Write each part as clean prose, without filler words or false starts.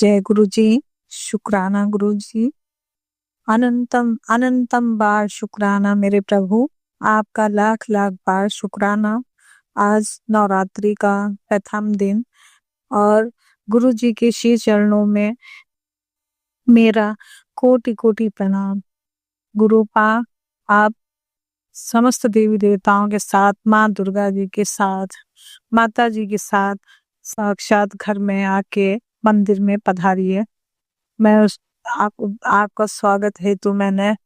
जय गुरु जी। शुक्राना गुरु जी। अनंतम अनंतम बार शुक्राना मेरे प्रभु, आपका लाख लाख बार शुक्राना। आज नवरात्रि का प्रथम दिन और गुरु जी के श्री चरणों में मेरा कोटि कोटि प्रणाम। गुरु पा, आप समस्त देवी देवताओं के साथ, माँ दुर्गा जी के साथ, माता जी के साथ साक्षात घर में आके मंदिर में पधारिए। मैं आपका स्वागत हेतु मैंने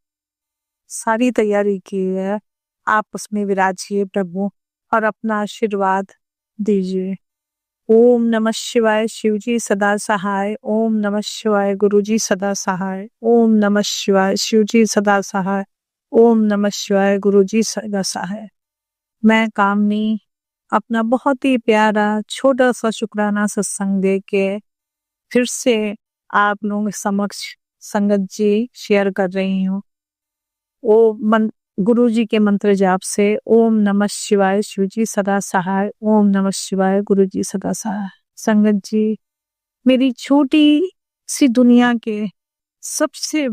सारी तैयारी की है। आप उसमें विराजिए प्रभु और अपना आशीर्वाद दीजिए। ओम नमः शिवाय, शिव जी सदा सहाय। ओम नमः शिवाय, गुरु जी सदा सहाय। ओम नमः शिवाय, शिव जी सदा सहाय। ओम नमः शिवाय, गुरु जी सदा सहाय। मैं कामनी अपना बहुत ही प्यारा छोटा सा शुक्राना सत्संग दे के फिर से आप लोगों के समक्ष संगत जी शेयर कर रही हूँ। गुरु जी के मंत्र जाप से ओम नमः शिवाय, शिव जी सदा सहाय। ओम नमः शिवाय, गुरु जी सदा सहाय। संगत जी, मेरी छोटी सी दुनिया के सबसे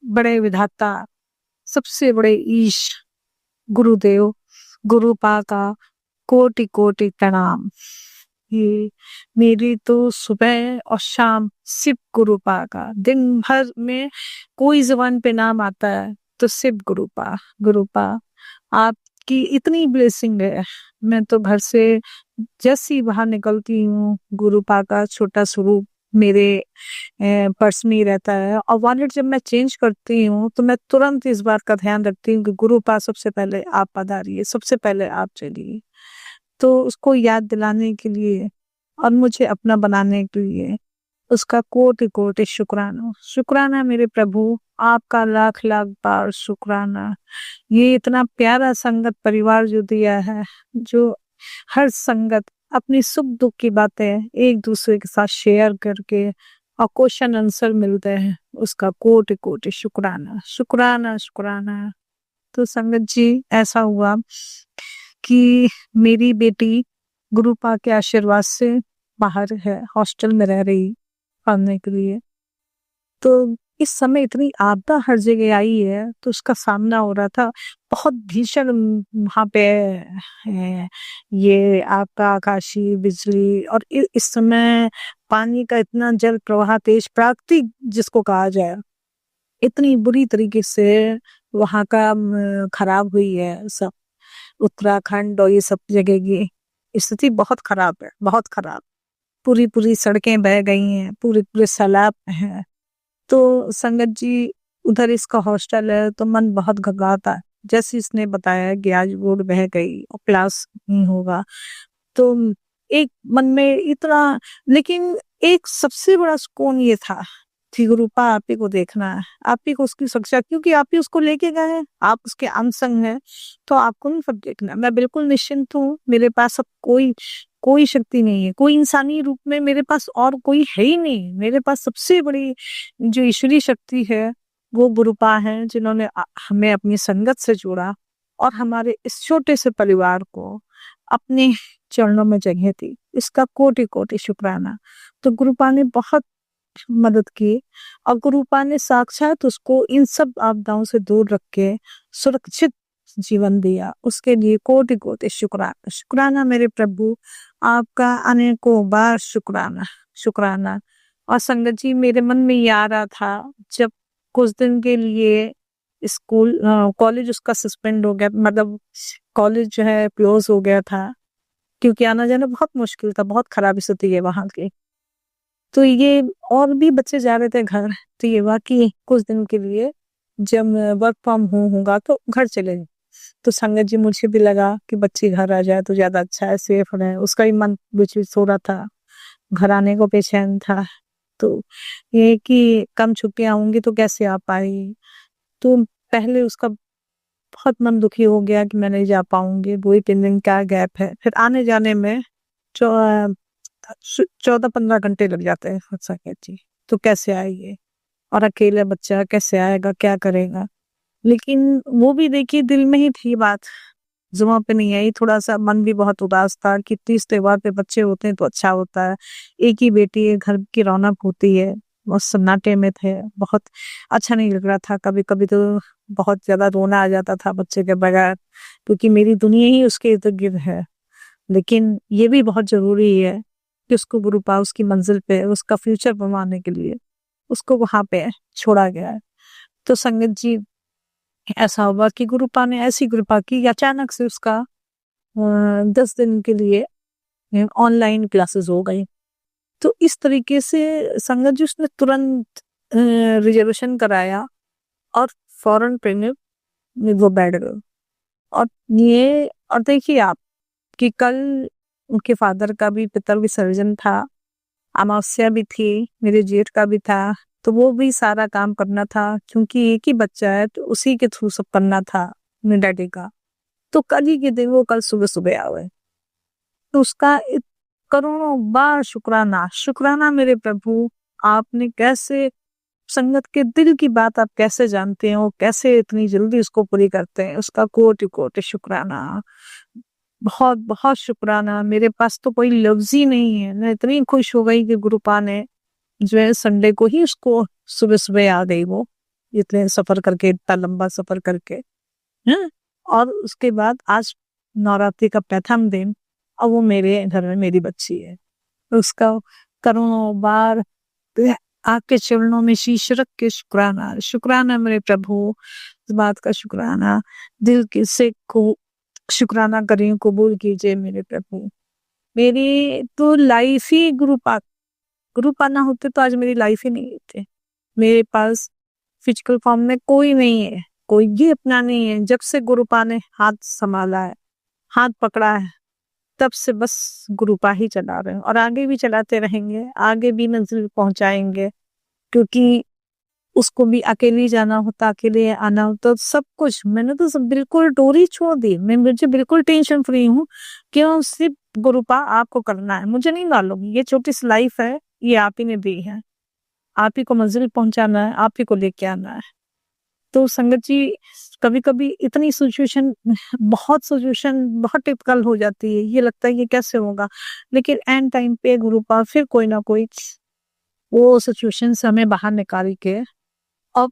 बड़े विधाता, सबसे बड़े ईश गुरुदेव गुरुपा का कोटि कोटि प्रणाम। ये मेरी तो सुबह और शाम सिर्फ गुरुपा का, दिन भर में कोई जुबान पे नाम आता है तो सिर्फ गुरुपा आपकी इतनी ब्लेसिंग है। मैं तो घर से जैसी बाहर निकलती हूँ गुरुपा का छोटा स्वरूप मेरे पर्स में ही रहता है। और वॉलेट जब मैं चेंज करती हूँ तो मैं तुरंत इस बात का ध्यान रखती हूँ कि गुरुपा सबसे पहले आप पधारिए, सबसे पहले आप चलिए। तो उसको याद दिलाने के लिए और मुझे अपना बनाने के लिए उसका कोटि कोटि शुक्राना मेरे प्रभु, आपका लाख लाख बार शुक्राना। ये इतना प्यारा संगत परिवार जो दिया है, जो हर संगत अपनी सुख दुख की बातें एक दूसरे के साथ शेयर करके और क्वेश्चन आंसर मिलते हैं, उसका कोटि कोटि शुक्राना। तो संगत जी, ऐसा हुआ कि मेरी बेटी गुरुपा के आशीर्वाद से बाहर है, हॉस्टल में रह रही पढ़ने के लिए। तो इस समय इतनी आपदा हर जगह आई है तो उसका सामना हो रहा था। बहुत भीषण वहां पे ये आपका आकाशीय बिजली और इस समय पानी का इतना जल प्रवाह, तेज प्राकृतिक जिसको कहा जाए, इतनी बुरी तरीके से वहां का खराब हुई है सब। उत्तराखंड और ये सब जगह की स्थिति बहुत खराब है, बहुत खराब। पूरी सड़कें बह गई हैं, पूरे सैलाब हैं। तो संगत जी, उधर इसका हॉस्टल है तो मन बहुत घबराता है। जैसे इसने बताया कि आज बोर्ड बह गई और क्लास नहीं होगा, तो एक मन में इतना, लेकिन एक सबसे बड़ा सुकून ये था कि गुरुपा आप ही को देखना है, आप ही को उसकी सुरक्षा, क्योंकि आप ही उसको लेके गए हैं, आप उसके अंग हैं, तो आपको नहीं सब देखना। मैं बिल्कुल निश्चिंत हूँ, मेरे पास अब कोई शक्ति नहीं है, कोई इंसानी रूप में मेरे पास और कोई है ही नहीं। मेरे पास सबसे बड़ी जो ईश्वरीय शक्ति है वो गुरुपा है, जिन्होंने हमें अपनी संगत से जोड़ा और हमारे इस छोटे से परिवार को अपने चरणों में जगह दी। इसका कोटि कोटि शुक्राना। तो गुरुपा ने बहुत मदद की और गुरुपा ने साक्षात उसको इन सब आपदाओं से दूर रख के सुरक्षित जीवन दिया। उसके लिए कोटि कोटि शुक्राना मेरे प्रभु, आपका अनेकों बार शुक्राना। और संगत जी, मेरे मन में ये आ रहा था, जब कुछ दिन के लिए स्कूल कॉलेज उसका सस्पेंड हो गया, मतलब कॉलेज जो है क्लोज हो गया था, क्योंकि आना जाना बहुत मुश्किल था, बहुत खराब स्थिति है वहां की। तो ये और भी बच्चे जा रहे थे घर, तो ये वाकई कुछ दिन के लिए जब वर्क फ्रॉम होम होगा तो घर चले गए। तो संगत जी, मुझे भी लगा कि बच्चे घर आ जाए तो ज्यादा अच्छा है, सेफ रहे। उसका ही मन विचलित हो रहा था, घर आने को बेचैन था। तो ये कि कम छुट्टियां होंगी तो कैसे आ पाएगी, तो पहले उसका बहुत मन दुखी हो गया कि मैं नहीं जा पाऊंगी, 2 ही 3 दिन का गैप है, फिर आने जाने में 14-15 घंटे लग जाते हैं संगत जी। तो कैसे आएगी, और अकेला बच्चा कैसे आएगा, क्या करेगा। लेकिन वो भी देखिए दिल में ही थी बात, जुम्मा पे नहीं आई, थोड़ा-सा मन भी बहुत उदास था कि तीज त्योहार पे बच्चे होते हैं तो अच्छा होता है। एक ही बेटी है, घर की रौनक होती है। बहुत सन्नाटे में थे, बहुत अच्छा नहीं लग रहा था। कभी-कभी तो बहुत ज़्यादा रोना आ जाता था बच्चे के बगैर, क्योंकि मेरी दुनिया ही उसके इर्द-गिर्द है। लेकिन ये भी बहुत ज़रूरी है कि उसको गुरु पास उसकी मंज़िल पे, उसका फ्यूचर बनवाने के लिए उसको वहाँ पे छोड़ा गया है। तो संगत जी, ऐसा हुआ कि गुरुपा ने ऐसी कृपा की कि अचानक से उसका 10 दिन के लिए ऑनलाइन क्लासेस हो गई। तो इस तरीके से संगत जी उसने तुरंत रिजर्वेशन कराया और फौरन ट्रेन में वो बैठ गए। और ये और देखिए आप कि कल उनके फादर का भी पितर विसर्जन था, अमावस्या भी थी, मेरे जेठ का भी था, तो वो भी सारा काम करना था क्योंकि एक ही बच्चा है तो उसी के थ्रू सब करना था मेरे डैडी का। तो कल ही के दिन वो कल सुबह-सुबह आए। तो उसका करोड़ों बार शुक्राना, शुक्राना मेरे प्रभु, आपने कैसे संगत के दिल की बात आप कैसे जानते हैं और कैसे इतनी जल्दी उसको पूरी करते हैं, उसका कोटि-कोटि शुक्राना। बहुत-बहुत शुक्राना, मेरे पास तो कोई लफ्ज़ ही नहीं है। मैं इतनी खुश हो गई कि गुरुपा ने जो है संडे को ही उसको सुबह-सुबह आ गई वो, इतने सफ़र करके, इतना लंबा सफ़र करके, हैं? और उसके बाद आज नवरात्रि का प्रथम दिन, अब वो मेरे घर में मेरी बच्ची है। उसका करोड़ों बार आपके चरणों में शीश रख के शुक्राना, शुक्राना मेरे प्रभु, इस बात का शुक्राना, दिल के से को शुक्राना करें, कबूल कीजिए मेरे प्रभु। मेरी तो लाइफ ही गुरुपा ना होते तो आज मेरी लाइफ ही नहीं होती। मेरे पास फिजिकल फॉर्म में कोई नहीं है, कोई भी अपना नहीं है। जब से गुरुपा ने हाथ संभाला है, हाथ पकड़ा है, तब से बस गुरुपा ही चला रहे हैं और आगे भी चलाते रहेंगे, आगे भी मंजिल पहुंचाएंगे, क्योंकि उसको भी अकेले जाना होता, अकेले आना होता, सब कुछ मैंने तो सब बिल्कुल डोरी छोड़ दी। मैं मुझे बिल्कुल टेंशन फ्री हूँ, क्यों सिर्फ गुरुपा आपको करना है, मुझे नहीं मालूम, ये छोटी सी लाइफ है, ये आप ही ने दी है, आप ही को मंजिल पहुंचाना है, आप ही को लेके आना है। तो संगत जी, कभी-कभी इतनी सिचुएशन बहुत टिपिकल हो जाती है, ये लगता है ये कैसे होगा, लेकिन एंड टाइम पे गुरुपा फिर कोई ना कोई वो सिचुएशन से हमें बाहर निकाल के और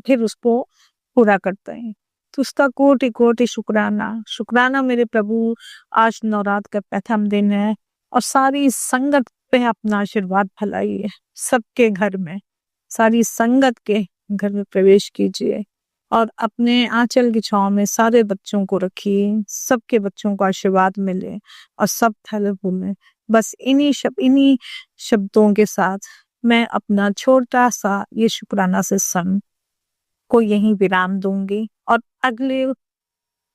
फिर उसको पूरा करते हैं। तो उसका कोटि-कोटि शुक्राना, शुक्राना मेरे प्रभु, आज नवरात्र का प्रथम दिन है और सारी संगत पे अपना आशीर्वाद फैलाइए, सबके घर में, सारी संगत के घर में प्रवेश कीजिए और अपने आँचल की छाँव में सारे बच्चों को रखिए, सबके बच्चों को आशीर्वाद मिले और सब हेल्प में। बस इन्हीं शब्दों के साथ मैं अपना छोटा-सा ये शुक्राना सत्संग को यहीं विराम दूँगी और अगले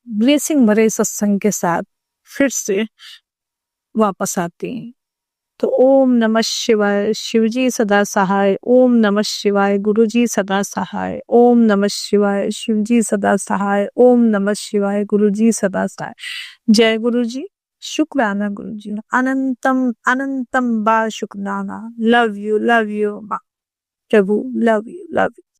ब्लेसिंग भरे सत्संग के साथ फिर से वापस आती हूँ। तो ओम नमः शिवाय, शिवजी सदा सहाय, ओम नमः शिवाय, गुरुजी सदा सहाय, ओम नमः शिवाय, शिवजी सदा सहाय, ओम नमः शिवाय, गुरुजी सदा सहाय। जय गुरुजी, शुक्राना गुरुजी, अनंतम अनंतम बा शुक्राना। Love you Prabhu, love you.